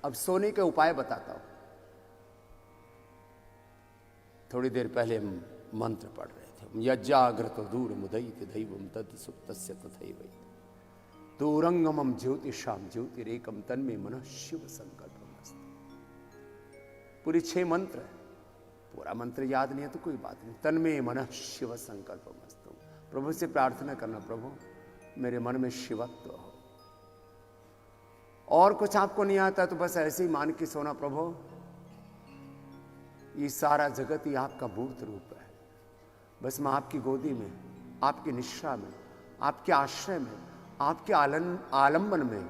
अब सोने के उपाय बताता हूं। थोड़ी देर पहले हम मंत्र पढ़ रहे थे, यज्ञाग्रत दूर मुदयित दैवम तद सुप्तस्य तथैव दूरंगमम ज्योतिषाम ज्योतिरेकम तन्मे मनः शिव संकल्पमस्तु। पूरी 6 मंत्र है, पूरा मंत्र याद नहीं है तो कोई बात नहीं। तन्मे मनः शिव संकल्पमस्तु। प्रभु से प्रार्थना करना, प्रभु मेरे मन में शिवत्व हो। और कुछ आपको नहीं आता तो बस ऐसे ही मान के सोना, प्रभु ये सारा जगत ही आपका मूर्त रूप है, बस मैं आपकी गोदी में, आपकी निश्रा में, आपके आश्रय में, आपके आलंबन में,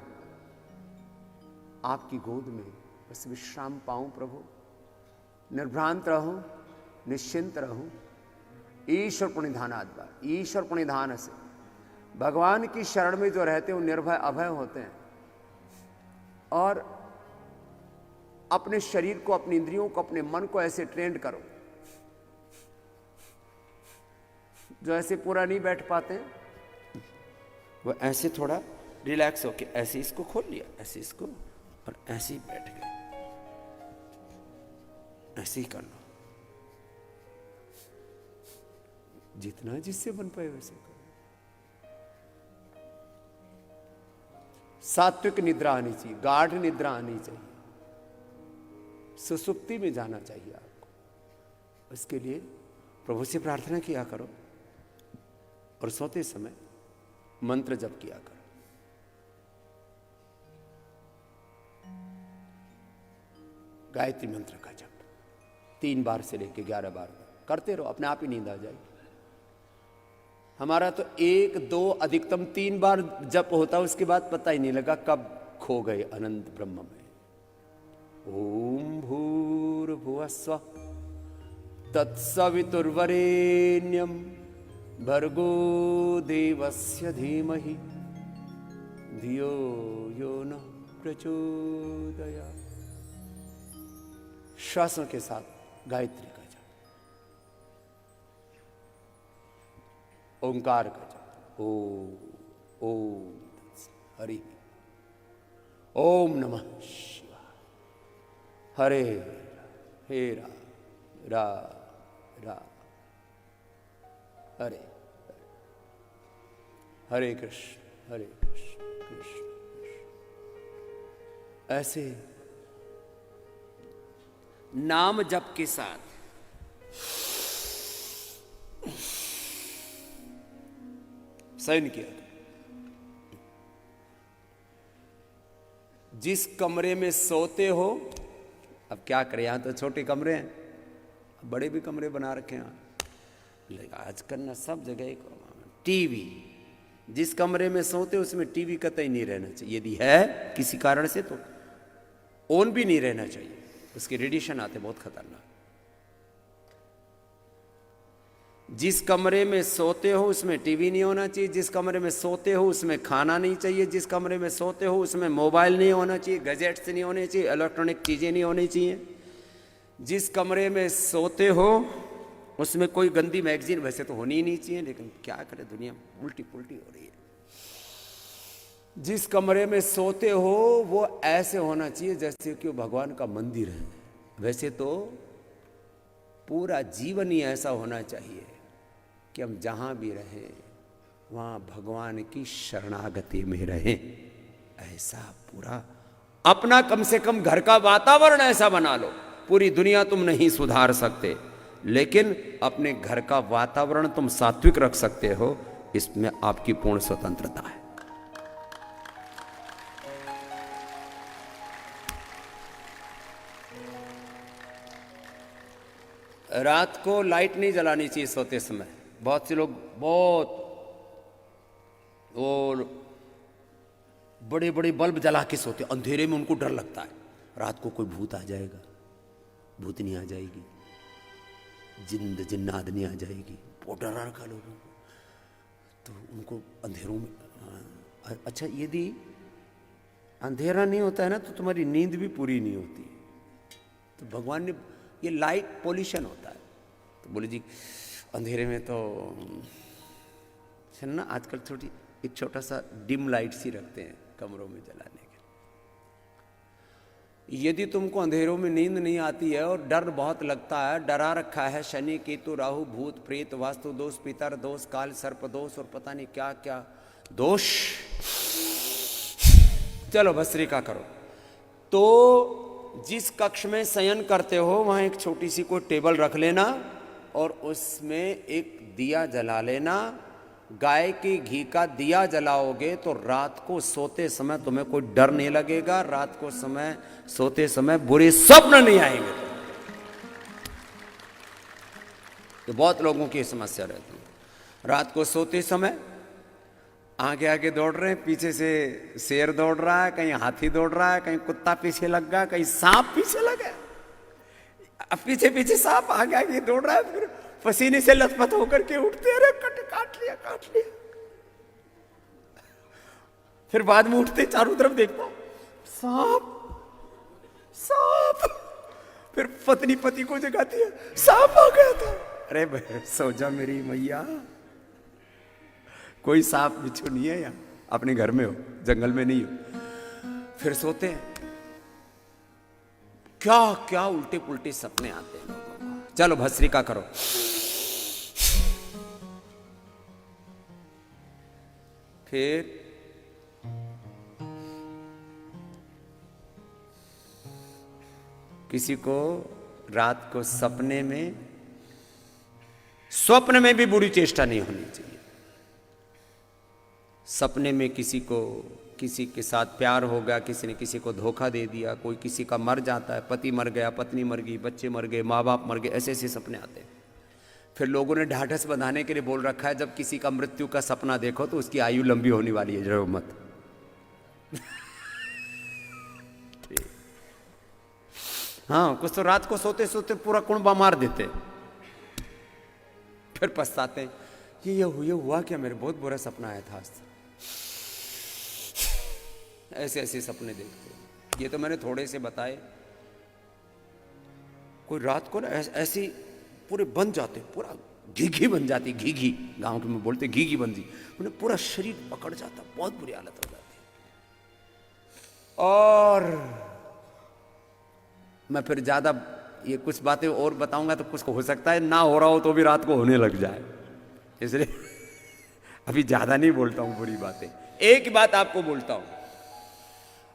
आपकी गोद में बस विश्राम पाऊं। प्रभु निर्भ्रांत रहूं, निश्चिंत रहूं। ईश्वर पुणिधानाद्वा, ईश्वर पुणिधान से भगवान की शरण में जो रहते हैं वो निर्भय अभय होते हैं। और अपने शरीर को, अपनी इंद्रियों को, अपने मन को ऐसे ट्रेंड करो, जो ऐसे पूरा नहीं बैठ पाते वो ऐसे थोड़ा रिलैक्स होके ऐसे इसको खोल लिया, ऐसे इसको, और ऐसे ही बैठ गए। ऐसे ही करना, जितना जिससे बन पाए वैसे करो। सात्विक निद्रा आनी चाहिए, गाढ़ निद्रा आनी चाहिए, सुसुप्ति में जाना चाहिए आपको। इसके लिए प्रभु से प्रार्थना किया करो और सोते समय मंत्र जप किया करो। गायत्री मंत्र का जप 3 बार से लेकर 11 बार करते रहो, अपने आप ही नींद आ जाएगी। हमारा तो 1, 2 अधिकतम 3 बार जप होता, उसके बाद पता ही नहीं लगा कब खो गए अनंत ब्रह्म में। ओम भूर्भुवस्सुः तत्सवितुर्वरेण्यं भर्गो देवस्य धीमहि धियो यो नः प्रचोदयात्। श्वासों के साथ गायत्री का जप, ओंकार का जप। ओम ओम हरि ओम नमः शिवाय। हरे हे रा रा रा हरे हरे कृष्ण हरे कृष्ण कृष्ण कृष्ण। ऐसे नाम जप के साथ शयन किया। जिस कमरे में सोते हो, अब क्या करें, यहां तो छोटे कमरे हैं, बड़े भी कमरे बना रखे हैं आजकल ना, सब जगह टीवी। जिस कमरे में सोते उसमें टीवी कतई नहीं रहना चाहिए, यदि है किसी कारण से तो ऑन भी नहीं रहना चाहिए, उसके रेडिएशन आते बहुत खतरनाक। जिस कमरे में सोते हो उसमें टीवी नहीं होना चाहिए, जिस कमरे में सोते हो उसमें खाना नहीं चाहिए, जिस कमरे में सोते हो उसमें मोबाइल नहीं होना चाहिए, गैजेट्स नहीं होने चाहिए, इलेक्ट्रॉनिक चीजें नहीं होनी चाहिए। जिस कमरे में सोते हो उसमें कोई गंदी मैगजीन वैसे तो होनी ही नहीं चाहिए, लेकिन क्या करे, दुनिया उल्टी पुल्टी हो रही है। जिस कमरे में सोते हो वो ऐसे होना चाहिए जैसे कि भगवान का मंदिर है। वैसे तो पूरा जीवन ही ऐसा होना चाहिए कि हम जहां भी रहें वहां भगवान की शरणागति में रहें। ऐसा पूरा अपना कम से कम घर का वातावरण ऐसा बना लो। पूरी दुनिया तुम नहीं सुधार सकते, लेकिन अपने घर का वातावरण तुम सात्विक रख सकते हो, इसमें आपकी पूर्ण स्वतंत्रता है। रात को लाइट नहीं जलानी चाहिए सोते समय। बहुत से लोग बहुत और बड़े बड़े बल्ब जला के सोते, अंधेरे में उनको डर लगता है रात को कोई भूत आ जाएगा, भूतनी आ जाएगी, जिन्नात नहीं आ जाएगी, बहुत डरा रखा लोगों को, तो उनको अंधेरों में। अच्छा, यदि अंधेरा नहीं होता है ना तो तुम्हारी नींद भी पूरी नहीं होती। तो भगवान ने, ये लाइट पोल्यूशन होता है, तो बोले जी अंधेरे में तो ना आजकल एक छोटा सा डिम लाइट सी रखते हैं कमरों में जलाने के। यदि तुमको अंधेरों में नींद नहीं आती है और डर बहुत लगता है, डरा रखा है शनि केतु राहु भूत प्रेत वास्तु दोष पितर दोष काल सर्प दोष और पता नहीं क्या क्या दोष, चलो भस्त्रिका करो। तो जिस कक्ष में शयन करते हो वहां एक छोटी सी कोई टेबल रख लेना और उसमें एक दिया जला लेना। गाय के घी का दिया जलाओगे तो रात को सोते समय तुम्हें कोई डर नहीं लगेगा, रात को सोते समय बुरे स्वप्न नहीं आएंगे। तो बहुत लोगों की समस्या रहती है, रात को सोते समय आगे आगे दौड़ रहे हैं, पीछे से शेर दौड़ रहा है, कहीं हाथी दौड़ रहा है, कहीं कुत्ता पीछे लग गया, कहीं सांप पीछे लगा, अब पीछे पीछे सांप आगे आगे दौड़ रहा है, फिर पसीने से लथपथ होकर के उठते, अरे काट लिया। फिर बाद में उठते चारों तरफ देखता, सांप। फिर पत्नी पति को जगाती है, सांप आ गया था। अरे भाई सो जा मेरी मैया, कोई सांप बिच्छू नहीं है यहाँ, अपने घर में हो, जंगल में नहीं हो। फिर सोते हैं, क्या क्या उल्टे पुल्टे सपने आते हैं लोगों को। चलो भस्त्रिका करो। फिर किसी को रात को स्वप्न में भी बुरी चेष्टा नहीं होनी चाहिए। सपने में किसी के साथ प्यार हो गया, किसी ने किसी को धोखा दे दिया, कोई किसी का मर जाता है, पति मर गया, पत्नी मर गई, बच्चे मर गए, माँ बाप मर गए, ऐसे ऐसे सपने आते हैं। फिर लोगों ने ढाढ़स बंधाने के लिए बोल रखा है, जब किसी का मृत्यु का सपना देखो तो उसकी आयु लंबी होने वाली है, जरूर मत। हाँ, कुछ तो रात को सोते सोते पूरा कुंबा मार देते, फिर पछताते हैं, ये हुआ क्या, मेरे बहुत बुरा सपना आया था। ऐसे ऐसे सपने देखते। ये तो मैंने थोड़े से बताए। कोई रात को ना ऐसी पूरे बन जाते, पूरा घी बन जाती, घी गांव के में बोलते घी बनती, उन्हें पूरा शरीर पकड़ जाता, बहुत बुरी हालत हो जाती। और मैं फिर ज्यादा ये कुछ बातें और बताऊंगा तो कुछ हो सकता है ना हो रहा हो तो भी रात को होने लग जाए, इसलिए अभी ज्यादा नहीं बोलता हूं बुरी बातें। एक बात आपको बोलता हूं,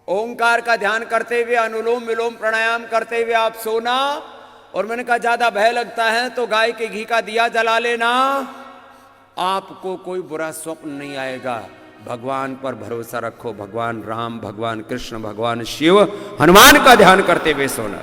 ओंकार का ध्यान करते हुए, अनुलोम विलोम प्राणायाम करते हुए आप सोना। और मैंने कहा ज्यादा भय लगता है तो गाय के घी का दिया जला लेना, आपको कोई बुरा स्वप्न नहीं आएगा। भगवान पर भरोसा रखो, भगवान राम, भगवान कृष्ण, भगवान शिव, हनुमान का ध्यान करते हुए सोना।